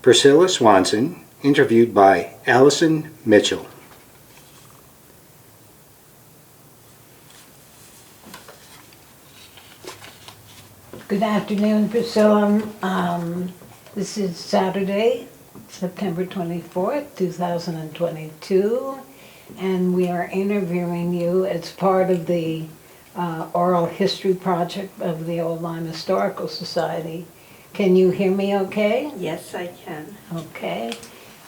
Priscilla Swanson, interviewed by Allison Mitchell. Good afternoon, Priscilla. This is Saturday, September 24th, 2022, and we are interviewing you as part of the oral history project of the Old Lyme Historical Society. Can you hear me okay? Yes, I can. Okay.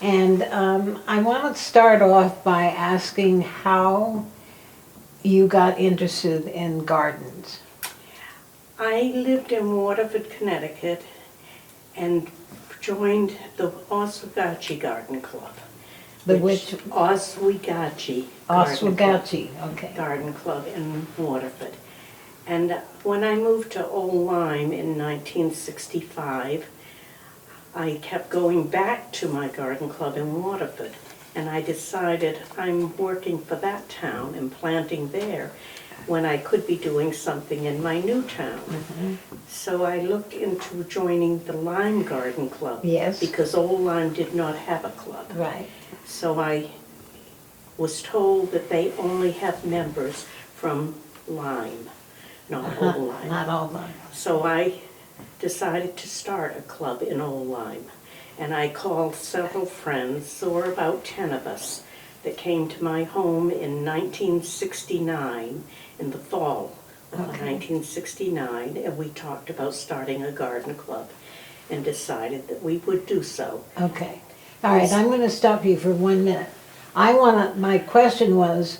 And I want to start off by asking how you got interested in gardens. I lived in Waterford, Connecticut, and joined the Oswegatchie Garden Club. The which? Oswegatchie. Oswegatchie, okay. Garden Club in Waterford. And when I moved to Old Lyme in 1965, I kept going back to my garden club in Waterford. And I decided I'm working for that town and planting there when I could be doing something in my new town. Mm-hmm. So I looked into joining the Lyme Garden Club. Yes. Because Old Lyme did not have a club. Right. So I was told that they only have members from Lyme, not Old Lyme. Not Old Lyme. So I decided to start a club in Old Lyme. And I called several friends, there were about 10 of us, that came to my home in 1969, in the fall of 1969, and we talked about starting a garden club and decided that we would do so. Okay. All right, I'm going to stop you for 1 minute. My question was,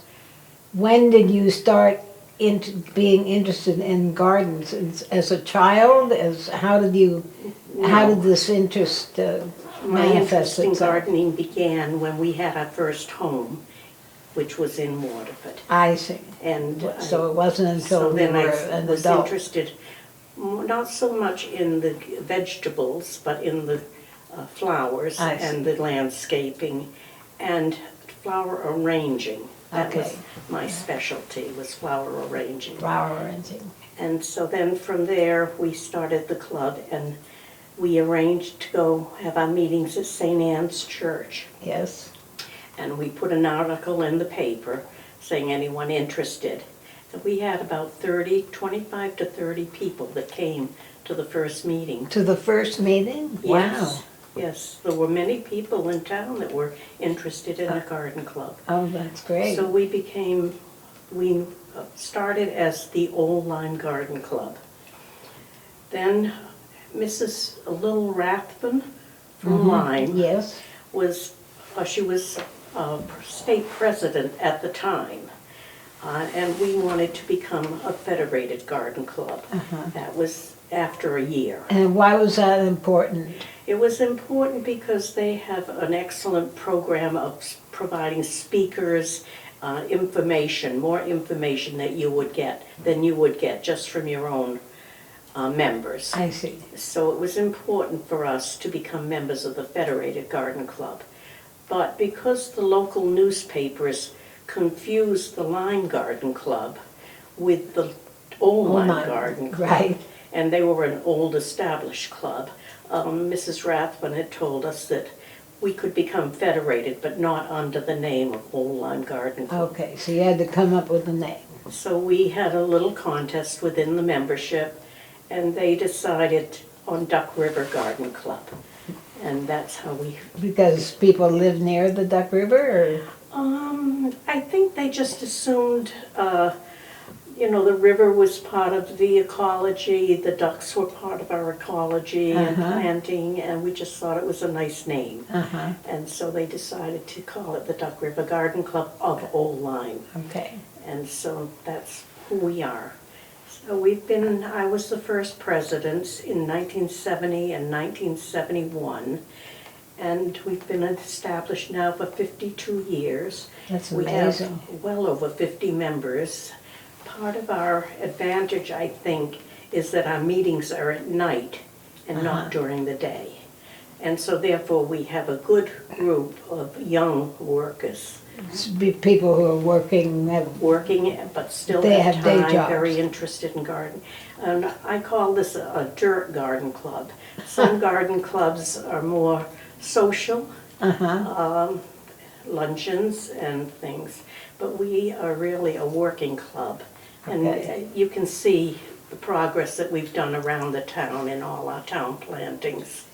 when did you start into being interested in gardens? As a child? How did this interest My manifest interest in itself? gardening began when we had our first home, which was in Waterford. I see. And So it wasn't until you were an was adult. interested not so much in the vegetables, but in the flowers I see. and the landscaping and flower arranging. That was Okay. my specialty, was flower arranging. Flower arranging. And so then from there, we started the club, and we arranged to go have our meetings at St. Anne's Church. Yes. And we put an article in the paper saying anyone interested. And we had about 25 to 30 people that came to the first meeting. To the first meeting? Yes. Wow. Yes, there were many people in town that were interested in a garden club. Oh, that's great. So we started as the Old Lyme Garden Club. Then Mrs. Lil Rathbun from Lyme Yes. she was state president at the time. And we wanted to become a federated garden club. That was after a year. And why was that important? It was important because they have an excellent program of providing speakers, information, more information than you would get just from your own members. I see. So it was important for us to become members of the Federated Garden Club. But because the local newspapers confused the Lyme Garden Club with the Old Lyme Garden Club, right. and they were an old established club, Mrs. Rathbun had told us that we could become federated, but not under the name of Old Lyme Garden Club. Okay, so you had to come up with a name. So we had a little contest within the membership, and they decided on Duck River Garden Club. And that's how we... Because people live near the Duck River, or? I think they just assumed, the river was part of the ecology, the ducks were part of our ecology and planting, and we just thought it was a nice name. And so they decided to call it the Duck River Garden Club of Old Lyme. Okay. And so that's who we are. So I was the first president in 1970 and 1971, and we've been established now for 52 years. That's We amazing. have well over 50 members. Part of our advantage, I think, is that our meetings are at night and not during the day. And so therefore we have a good group of young workers. People who are working, But still They have have day time, jobs. very interested in gardening. And I call this a dirt garden club. Some garden clubs are more social, Uh-huh. luncheons and things. But we are really a working club. And Okay. you can see the progress that we've done around the town in all our town plantings.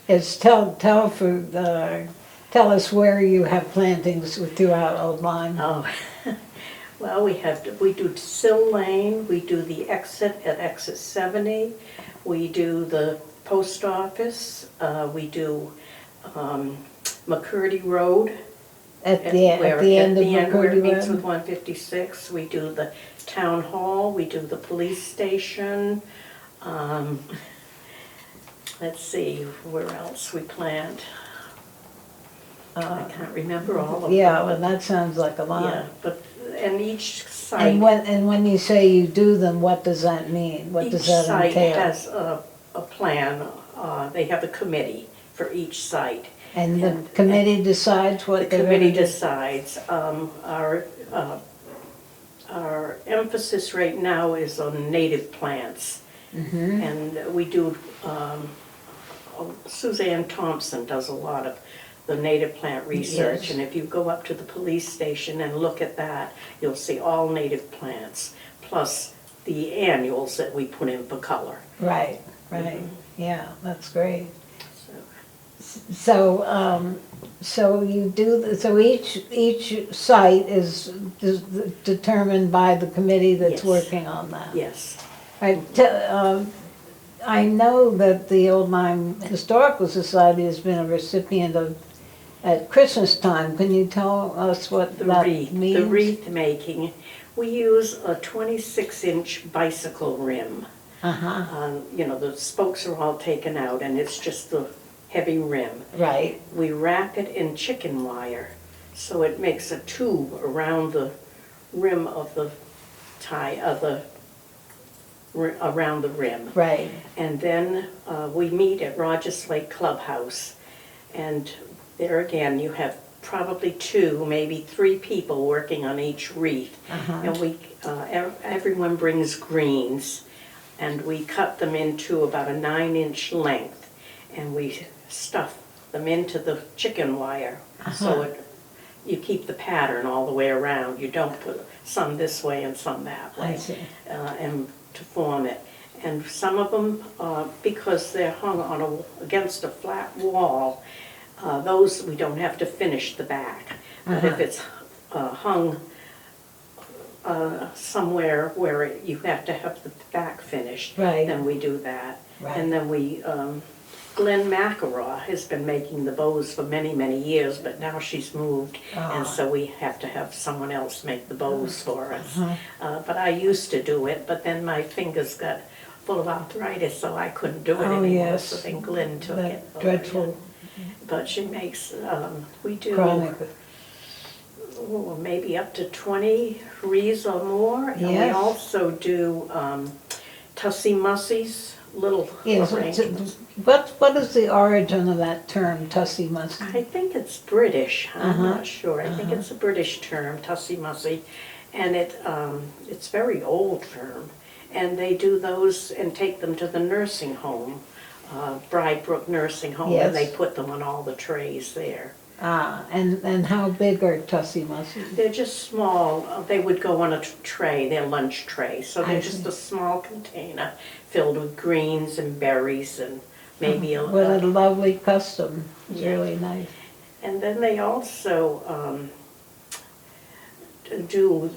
Tell us where you have plantings throughout Old Lyme. Oh, well, we do Sill Lane, we do the exit at exit 70, we do the post office, we do McCurdy Road. At the end of Where it McCurdy meets with Road? 156, we do the town hall, we do the police station. Let's see, where else we plant. I can't remember all of them. Yeah, well, that sounds like a lot. Yeah, but, and each site. And when you say you do them, what does that mean? What does that entail? Each site has a plan, they have a committee for each site. And the committee decides what The they're going committee to do? decides. Our emphasis right now is on native plants. Mm-hmm. And we do, Suzanne Thompson does a lot of the native plant research. Yes. And if you go up to the police station and look at that, you'll see all native plants, plus the annuals that we put in for color. Right, right. Yeah, that's great. So, So you do, so each site is determined by the committee that's Yes. working on that? yes. I know that the Old Lyme Historical Society has been a recipient of, at Christmas time, can you tell us what that means? The wreath making, we use a 26-inch bicycle rim. Uh-huh, You know, the spokes are all taken out and it's just the heavy rim. right, We wrap it in chicken wire, so it makes a tube around the rim of the around the rim. right, And then we meet at Rogers Lake Clubhouse, and there again, you have probably 2, maybe 3 people working on each wreath. uh-huh, And everyone brings greens, and we cut them into about a 9-inch length, and we stuff them into the chicken wire, so you keep the pattern all the way around. You don't put some this way and some that way. I see. And to form it. And some of them, because they're hung on against a flat wall, those we don't have to finish the back. But if it's hung somewhere where you have to have the back finished, Right. then we do that. Right. And then we, Glenn McElraw has been making the bows for many, many years, but now she's moved, and so we have to have someone else make the bows for us. But I used to do it, but then my fingers got full of arthritis, so I couldn't do it Oh, anymore. yes. So then Glenn took it. That dreadful But she makes, we do chronic, maybe up to 20 wreaths or more. And we Yes. also do tussie mussies, little yes, arrangements. what is the origin of that term, tussie mussy? I think it's British, I'm Uh-huh. not sure. I think it's a British term, tussie mussy, and it's a very old term. And they do those and take them to the nursing home, Bridebrook Nursing Home, and they Yes. put them on all the trays there. And how big are tussie musses? They're just small, they would go on a tray, their lunch tray, so I they're just see. a small container filled with greens and berries and maybe a... What a lovely custom, it's Yeah. really nice. And then they also do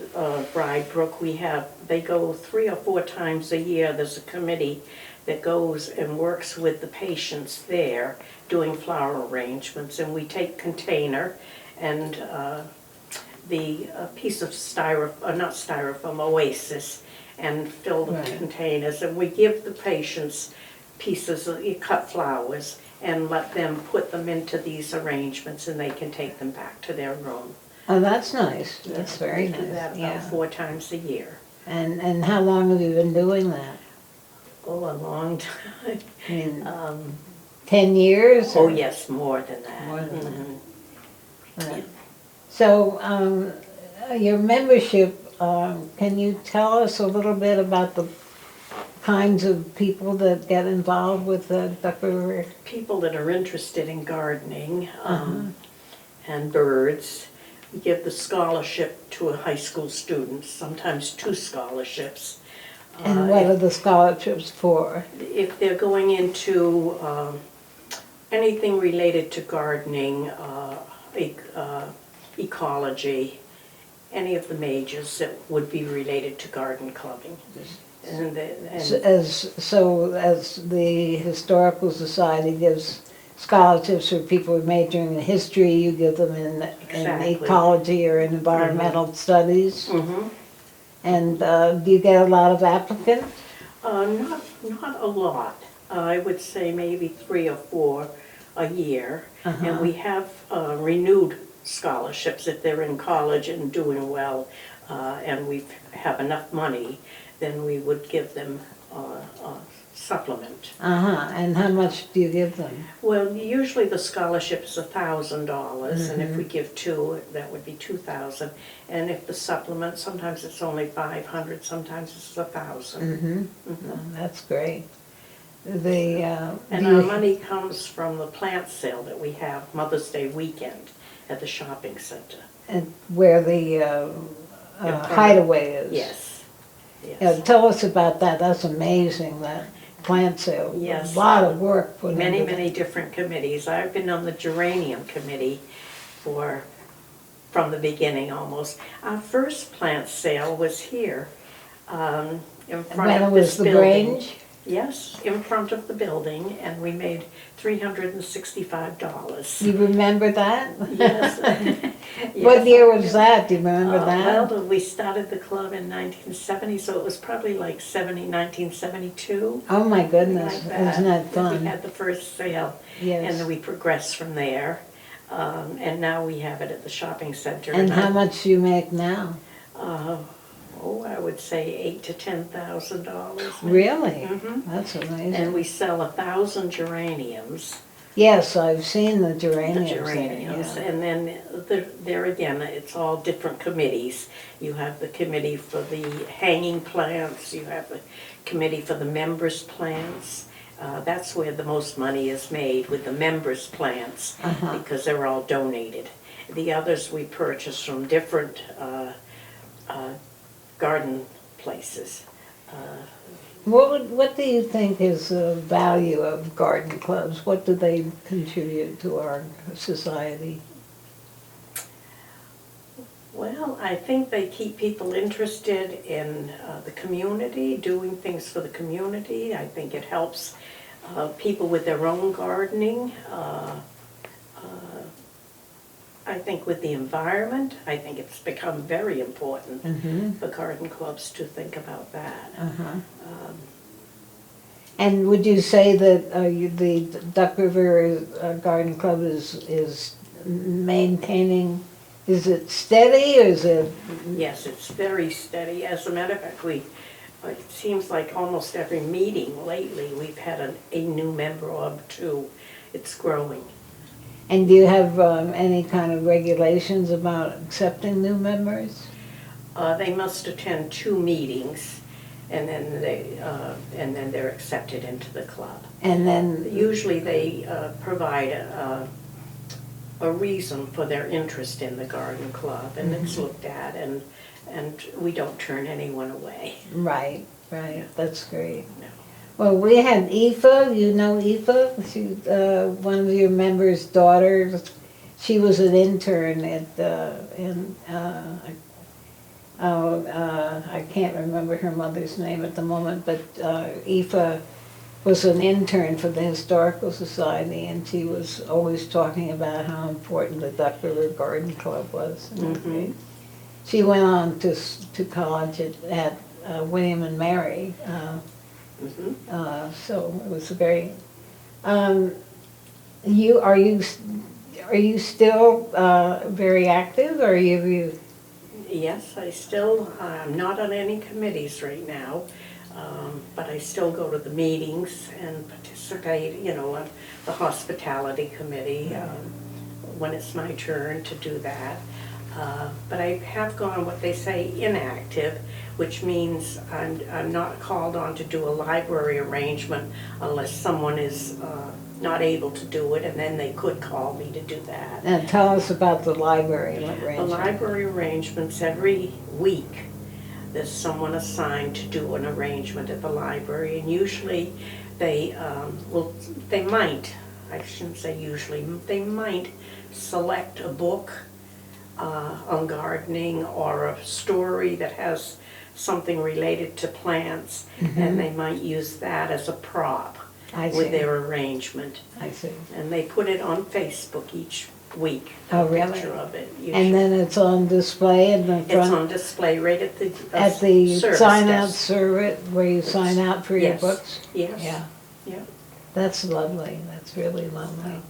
Bridebrook. They go 3 or 4 times a year. There's a committee that goes and works with the patients there doing flower arrangements. And we take container and the piece of not styrofoam, Oasis, and fill the Right. containers. And we give the patients pieces of cut flowers and let them put them into these arrangements, and they can take them back to their room. Oh, that's nice, that's very We do that nice, about yeah. 4 times a year. And how long have you been doing that? Oh, a long time. I mean, Um, 10 years? Oh, or- yes, more than that. More than that. Mhm. Right. So, your membership, can you tell us a little bit about the kinds of people that get involved with the Duck River? People that are interested in gardening and birds. We give the scholarship to a high school student, sometimes 2 scholarships. And what are the scholarships for? If they're going into anything related to gardening, ecology, any of the majors that would be related to garden clubbing. And As the Historical Society gives scholarships for people majoring in history, you give them in Exactly. ecology or in environmental studies? Mhm. And do you get a lot of applicants? Not a lot. I would say maybe 3 or 4 a year. And we have renewed scholarships if they're in college and doing well, and we have enough money, then we would give them a supplement. And how much do you give them? Well, usually the scholarship is $1,000, and if we give 2, that would be 2,000. And if the supplement, sometimes it's only 500, sometimes it's 1,000. That's great. And our money comes from the plant sale that we have Mother's Day weekend at the shopping center. And where the hideaway is? Yes. Yeah, tell us about that. That's amazing, that plant sale. Yes. A lot of work put into Many, that. many different committees. I've been on the geranium committee from the beginning almost. Our first plant sale was here in front When it of was this the building. Grange? Yes, in front of the building, and we made $365. You remember that? Yes. What year was that? Do you remember that? Well, we started the club in 1970, so it was probably like 1972. Oh my goodness, Like that. isn't that We fun? had the first sale, and Yes. then we progressed from there. And now we have it at the shopping center. And how much do you make now? I would say $8,000 to $10,000. Really? Mhm. That's And amazing. we sell 1,000 geraniums. Yes, I've seen the The geraniums there, geraniums, yeah. and then there again, it's all different committees. You have the committee for the hanging plants, you have the committee for the members' plants. That's where the most money is made, with the members' plants, because they're all donated. The others we purchase from different garden places. What do you think is the value of garden clubs? What do they contribute to our society? Well, I think they keep people interested in the community, doing things for the community. I think it helps people with their own gardening. I think with the environment, I think it's become very important for garden clubs to think about that. And would you say that the Duck River Garden Club is maintaining, is it steady or is it? Yes, it's very steady. As a matter of fact, it seems like almost every meeting lately, we've had a new member or 2. It's growing. And do you have any kind of regulations about accepting new members? They must attend 2 meetings, and then they're accepted into the club. And then Usually they provide a reason for their interest in the garden club, and it's looked at, and we don't turn anyone away. right, that's great. No. Well, we had Aoife, you know Aoife? She, one of your members' daughters. She was an intern at, I can't remember her mother's name at the moment, but Aoife was an intern for the Historical Society, and she was always talking about how important the Duck River Garden Club was. She went on to college at William and Mary. So it was a very. Are you still very active, or are you? Yes, I'm not on any committees right now, but I still go to the meetings and participate, on the hospitality committee when it's my turn to do that. But I have gone what they say inactive, which means I'm not called on to do a library arrangement unless someone is not able to do it, and then they could call me to do that. And tell us about the library The arrangement. library arrangements, every week, there's someone assigned to do an arrangement at the library, and usually they might, I shouldn't say usually, they might select a book on gardening or a story that has something related to plants, and they might use that as a prop I with see. their arrangement. I see. And they put it on Facebook each week. Oh, a really? Picture of it. And then it's on display in the It's front, on display right at the at the service sign-out desk. service, where you sign out for your Yes. books? Yes. Yeah, Yeah. that's lovely, that's really lovely.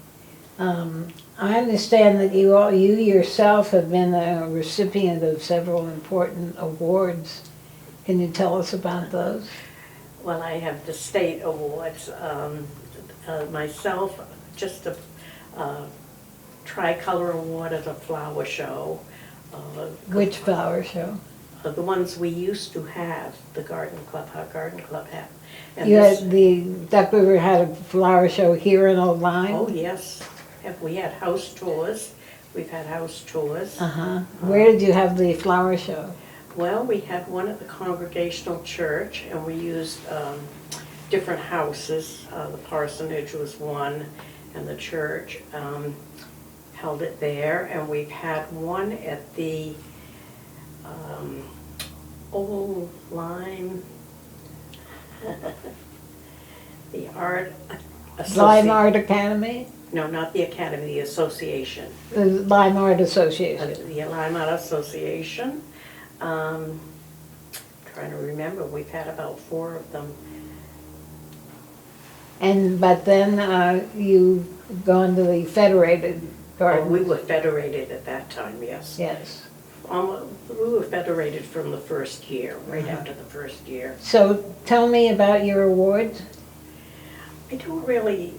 I understand that you yourself have been a recipient of several important awards. Can you tell us about those? Well, I have the state awards. Myself, just a tricolor award at a flower show. Which flower show? The ones we used to have, the garden club, our garden club had. And You this- had, the Duck River had a flower show here in Old Lyme? Oh, yes. We had house tours. We've had house tours. Uh-huh. Where did you have the flower show? Well, we had one at the Congregational Church, and we used different houses. The parsonage was one, and the church held it there. And we've had one at the Old Lyme, the Art Lyme Association. Art Academy? No, not the Academy, the Association. The Lyme Art Association. The Lyme Art Association. Trying to remember, we've had about 4 of them. But then you've gone to the Federated Oh, Garden. we were federated at that time, yes. Yes. We were federated from the first year, right Uh-huh. after the first year. So tell me about your awards. I don't really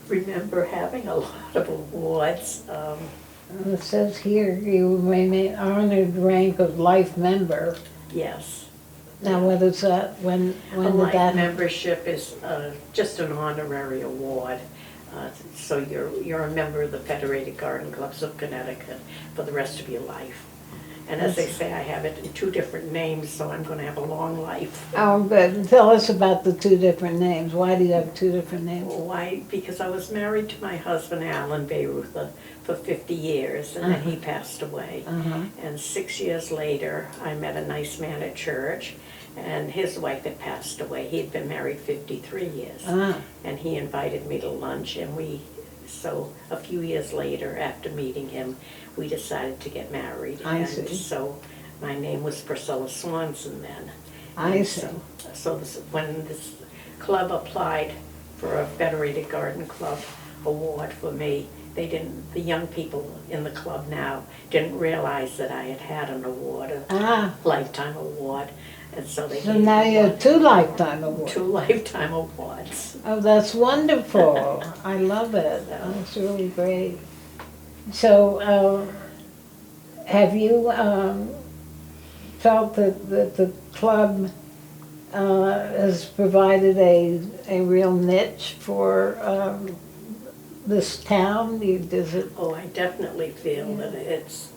remember having a lot of awards. It says here you remain honored rank of life member. Yes. Now, what is that? When A did life that? membership is just an honorary award. So you're a member of the Federated Garden Clubs of Connecticut for the rest of your life. And as they say, I have it in 2 different names, so I'm going to have a long life. Oh, good. Tell us about the 2 different names. Why do you have 2 different names? Why? Because I was married to my husband, Alan Beirutha, for 50 years, and then he passed away. Uh-huh. And 6 years later, I met a nice man at church, and his wife had passed away. He had been married 53 years. Ah, And he invited me to lunch, and so a few years later, after meeting him, we decided to get married. I see. And so my name was Priscilla Swanson then. I And see. So when this club applied for a Federated Garden Club award for me, the young people in the club now didn't realize that I had had an award, a lifetime award. And so they So gave now me you have 2 lifetime awards. 2 lifetime awards. Oh, that's wonderful. I love it. That's really great. So, have you felt that the club has provided a real niche for this town? Does it? Oh, I definitely feel that it's,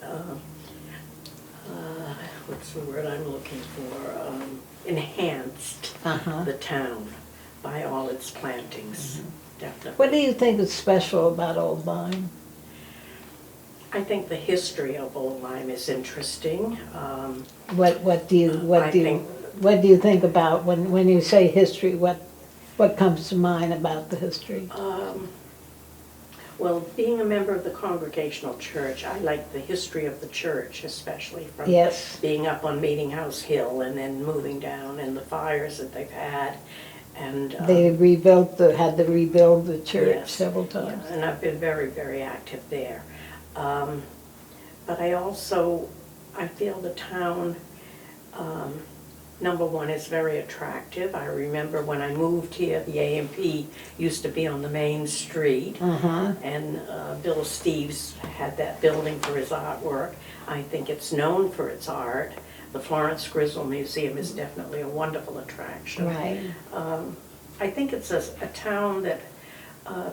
what's the word I'm looking for? Enhanced Uh-huh. the town by all its plantings, definitely. What do you think is special about Old Lyme? I think the history of Old Lyme is interesting. What do you think about when you say history? What comes to mind about the history? Well, being a member of the Congregational Church, I like the history of the church, especially from Yes. being up on Meeting House Hill and then moving down, and the fires that they've had. And They had to rebuild the church Yes. several yeah, times. and I've been very, very active there. But I feel the town number one, it's very attractive. I remember when I moved here, the A&P used to be on the main street. Uh-huh. And Bill Steves had that building for his artwork. I think it's known for its art. The Florence Grizzle Museum is definitely a wonderful attraction. Right. I think it's a town that,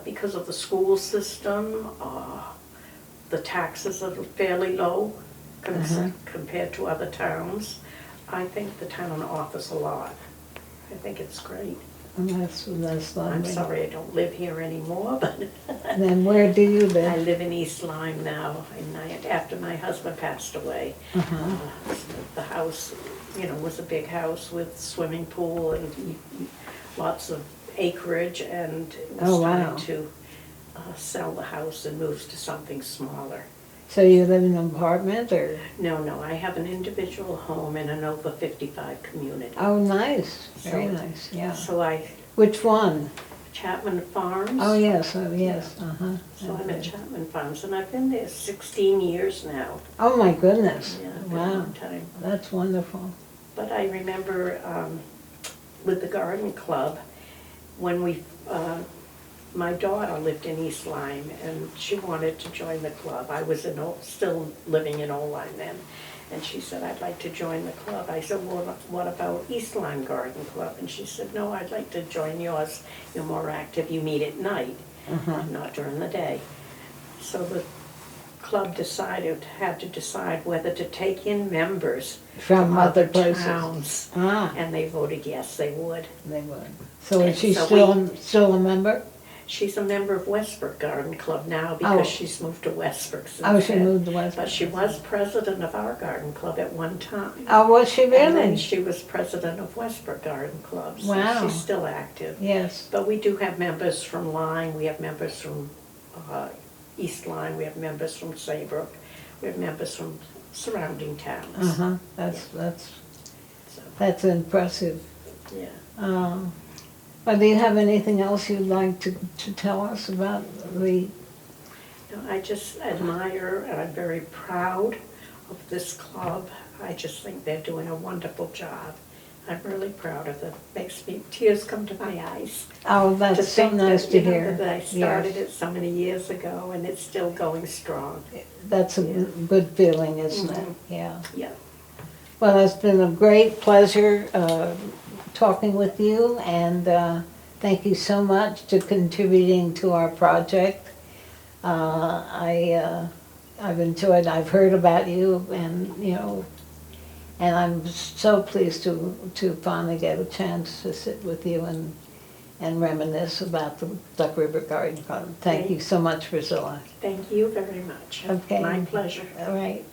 because of the school system, the taxes are fairly low compared to other towns. I think the town offers a lot. I think it's great. And that's lovely. I'm sorry I don't live here anymore, but And then where do you I live? live in East Lyme now, and after my husband passed away. Uh-huh. The house, was a big house with swimming pool and lots of acreage, and it Oh, was wow. time to sell the house and move to something smaller. So you live in an apartment or? No, I have an individual home in an over 55 community. Oh, nice. Very So- nice, yeah. So Which one? Chapman Farms. Oh, yes, uh-huh. So I'm at Chapman Farms, and I've been there 16 years now. Oh, my goodness. Yeah, been a Wow, long time. that's wonderful. But I remember with the garden club, when my daughter lived in East Lyme, and she wanted to join the club. I was still living in Old Lyme then, and she said, I'd like to join the club. I said, well, what about East Lyme Garden Club? And she said, no, I'd like to join yours. You're more active, you meet at night, not during the day. So the club had to decide whether to take in members From other places. towns. Ah, And they voted yes, they would. they would. So is And she so still a member? She's a member of Westbrook Garden Club now because Oh. she's moved to Westbrook since Oh, she then. moved to West. But she was president of our garden club at one time. Oh, was she And then really? she was president of Westbrook Garden Club, so Wow. she's still active. Yes. But we do have members from Lyme, we have members from East Lyme, we have members from Saybrook, we have members from surrounding towns. Uh-huh, So, that's impressive. yeah. Well, do you have anything else you'd like to tell us about the, No, I just admire and I'm very proud of this club. I just think they're doing a wonderful job. I'm really proud of them. Makes me, tears come to my eyes. oh, that's so think nice that, to you know, hear. that I started Yes. it so many years ago and it's still going strong. That's a Yeah. good feeling, isn't it? Mhm. Yeah. Yeah. Well, it's been a great pleasure talking with you, and thank you so much to contributing to our project. I've enjoyed, I've heard about you, and and I'm so pleased to finally get a chance to sit with you and reminisce about the Duck River Garden Club. Thank you so much, Priscilla. Thank you very much. Okay. My pleasure. All right.